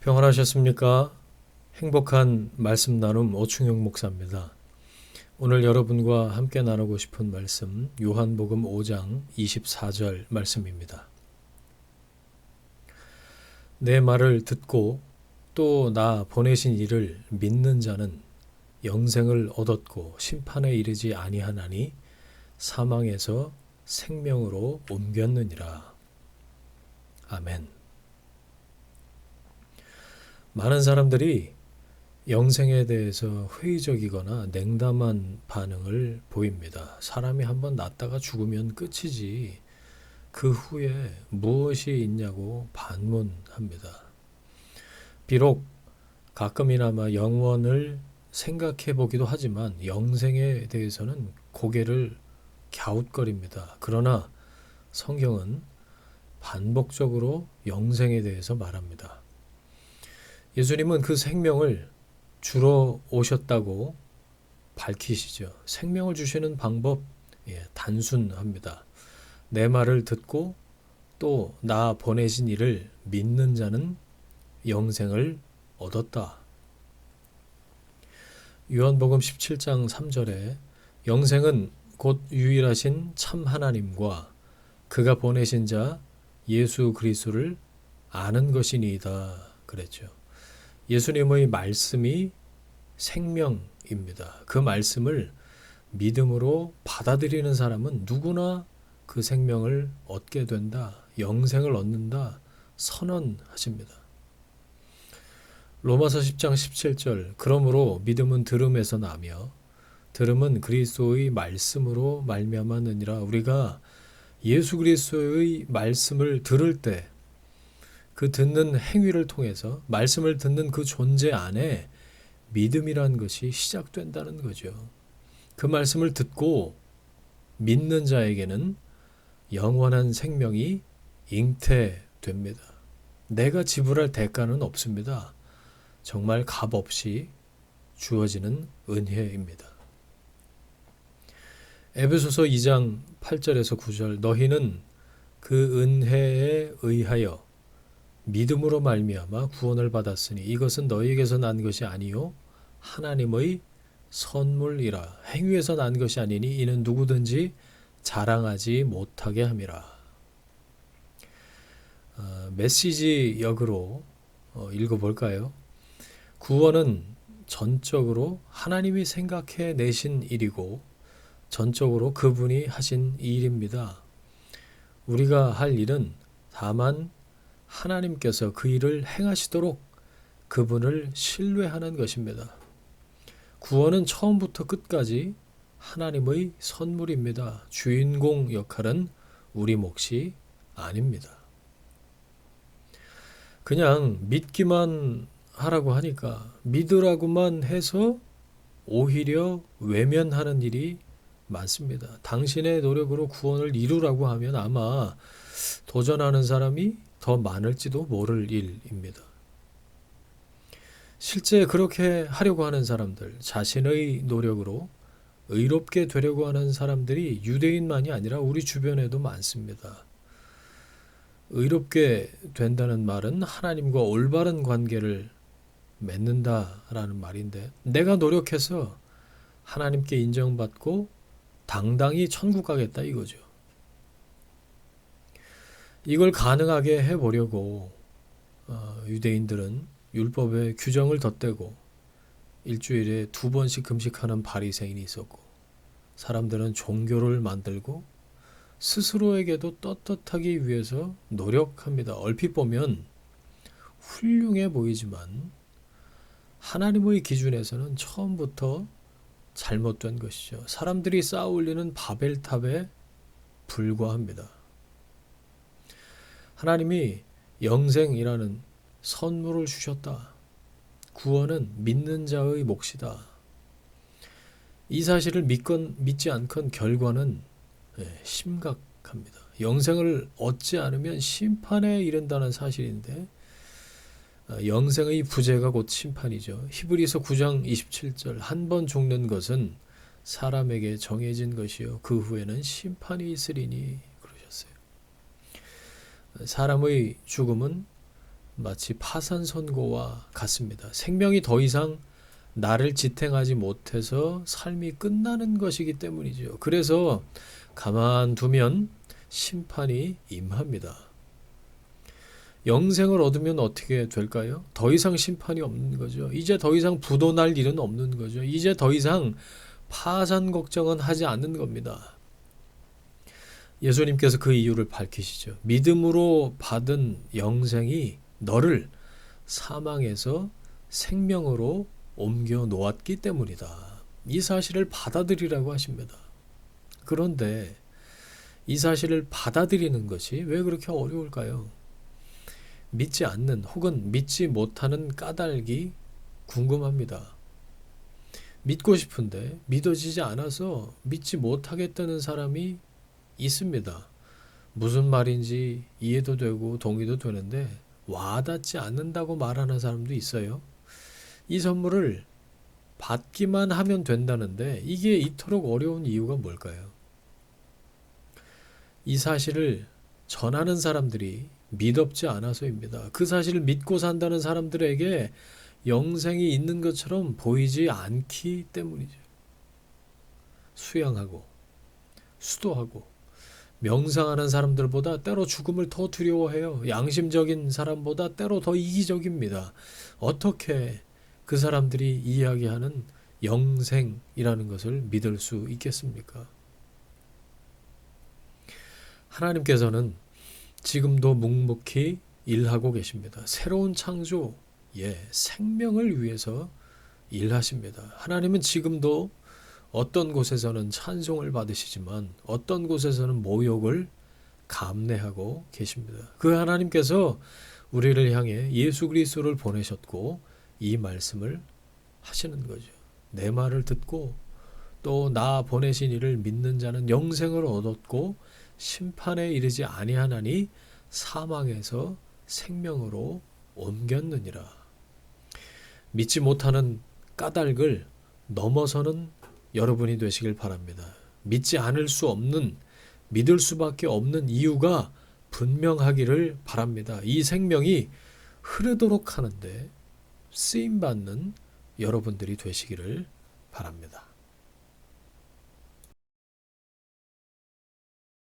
평안하셨습니까? 행복한 말씀 나눔 오충용 목사입니다. 오늘 여러분과 함께 나누고 싶은 말씀 요한복음 5장 24절 말씀입니다. 내 말을 듣고 또 나 보내신 이를 믿는 자는 영생을 얻었고 심판에 이르지 아니하나니 사망에서 생명으로 옮겼느니라. 아멘. 많은 사람들이 영생에 대해서 회의적이거나 냉담한 반응을 보입니다. 사람이 한번 났다가 죽으면 끝이지 그 후에 무엇이 있냐고 반문합니다. 비록 가끔이나마 영원을 생각해 보기도 하지만 영생에 대해서는 고개를 갸웃거립니다. 그러나 성경은 반복적으로 영생에 대해서 말합니다. 예수님은 그 생명을 주러 오셨다고 밝히시죠. 생명을 주시는 방법 단순합니다. 내 말을 듣고 또 나 보내신 이를 믿는 자는 영생을 얻었다. 요한복음 17장 3절에 영생은 곧 유일하신 참 하나님과 그가 보내신 자 예수 그리스도를 아는 것이니이다 그랬죠. 예수님의 말씀이 생명입니다. 그 말씀을 믿음으로 받아들이는 사람은 누구나 그 생명을 얻게 된다, 영생을 얻는다 선언하십니다. 로마서 10장 17절 그러므로 믿음은 들음에서 나며 들음은 그리스도의 말씀으로 말미암았느니라. 우리가 예수 그리스도의 말씀을 들을 때 그 듣는 행위를 통해서 말씀을 듣는 그 존재 안에 믿음이란 것이 시작된다는 거죠. 그 말씀을 듣고 믿는 자에게는 영원한 생명이 잉태됩니다. 내가 지불할 대가는 없습니다. 정말 값없이 주어지는 은혜입니다. 에베소서 2장 8절에서 9절 너희는 그 은혜에 의하여 믿음으로 말미암아 구원을 받았으니 이것은 너희에게서 난 것이 아니요 하나님의 선물이라. 행위에서 난 것이 아니니 이는 누구든지 자랑하지 못하게 함이라. 메시지 역으로 읽어볼까요? 구원은 전적으로 하나님이 생각해 내신 일이고 전적으로 그분이 하신 일입니다. 우리가 할 일은 다만 하나님께서 그 일을 행하시도록 그분을 신뢰하는 것입니다. 구원은 처음부터 끝까지 하나님의 선물입니다. 주인공 역할은 우리 몫이 아닙니다. 그냥 믿기만 하라고 하니까 믿으라고만 해서 오히려 외면하는 일이 많습니다. 당신의 노력으로 구원을 이루라고 하면 아마 도전하는 사람이 더 많을지도 모를 일입니다. 실제 그렇게 하려고 하는 사람들, 자신의 노력으로 의롭게 되려고 하는 사람들이 유대인만이 아니라 우리 주변에도 많습니다. 의롭게 된다는 말은 하나님과 올바른 관계를 맺는다라는 말인데 내가 노력해서 하나님께 인정받고 당당히 천국 가겠다 이거죠. 이걸 가능하게 해보려고 유대인들은 율법에 규정을 덧대고 일주일에 2번씩 금식하는 바리새인이 있었고 사람들은 종교를 만들고 스스로에게도 떳떳하기 위해서 노력합니다. 얼핏 보면 훌륭해 보이지만 하나님의 기준에서는 처음부터 잘못된 것이죠. 사람들이 쌓아 올리는 바벨탑에 불과합니다. 하나님이 영생이라는 선물을 주셨다. 구원은 믿는 자의 몫이다. 이 사실을 믿지 않건 결과는 심각합니다. 영생을 얻지 않으면 심판에 이른다는 사실인데 영생의 부재가 곧 심판이죠. 히브리서 9장 27절 한 번 죽는 것은 사람에게 정해진 것이요 그 후에는 심판이 있으리니 그러셨어요. 사람의 죽음은 마치 파산 선고와 같습니다. 생명이 더 이상 나를 지탱하지 못해서 삶이 끝나는 것이기 때문이죠. 그래서 가만두면 심판이 임합니다. 영생을 얻으면 어떻게 될까요? 더 이상 심판이 없는 거죠. 이제 더 이상 부도 날 일은 없는 거죠. 이제 더 이상 파산 걱정은 하지 않는 겁니다. 예수님께서 그 이유를 밝히시죠. 믿음으로 받은 영생이 너를 사망에서 생명으로 옮겨 놓았기 때문이다. 이 사실을 받아들이라고 하십니다. 그런데 이 사실을 받아들이는 것이 왜 그렇게 어려울까요? 믿지 않는 혹은 믿지 못하는 까닭이 궁금합니다. 믿고 싶은데 믿어지지 않아서 믿지 못하겠다는 사람이 있습니다. 무슨 말인지 이해도 되고 동의도 되는데 와닿지 않는다고 말하는 사람도 있어요. 이 선물을 받기만 하면 된다는데 이게 이토록 어려운 이유가 뭘까요? 이 사실을 전하는 사람들이 믿업지 않아서입니다. 그 사실을 믿고 산다는 사람들에게 영생이 있는 것처럼 보이지 않기 때문이죠. 수양하고 수도하고 명상하는 사람들보다 때로 죽음을 더 두려워해요. 양심적인 사람보다 때로 더 이기적입니다. 어떻게 그 사람들이 이야기하는 영생이라는 것을 믿을 수 있겠습니까? 하나님께서는 지금도 묵묵히 일하고 계십니다. 새로운 창조, 생명을 위해서 일하십니다. 하나님은 지금도 어떤 곳에서는 찬송을 받으시지만 어떤 곳에서는 모욕을 감내하고 계십니다. 그 하나님께서 우리를 향해 예수 그리스도를 보내셨고 이 말씀을 하시는 거죠. 내 말을 듣고 또 나 보내신 이를 믿는 자는 영생을 얻었고 심판에 이르지 아니하나니 사망에서 생명으로 옮겼느니라. 믿지 못하는 까닭을 넘어서는 여러분이 되시길 바랍니다. 믿지 않을 수 없는, 믿을 수밖에 없는 이유가 분명하기를 바랍니다. 이 생명이 흐르도록 하는데 쓰임받는 여러분들이 되시기를 바랍니다.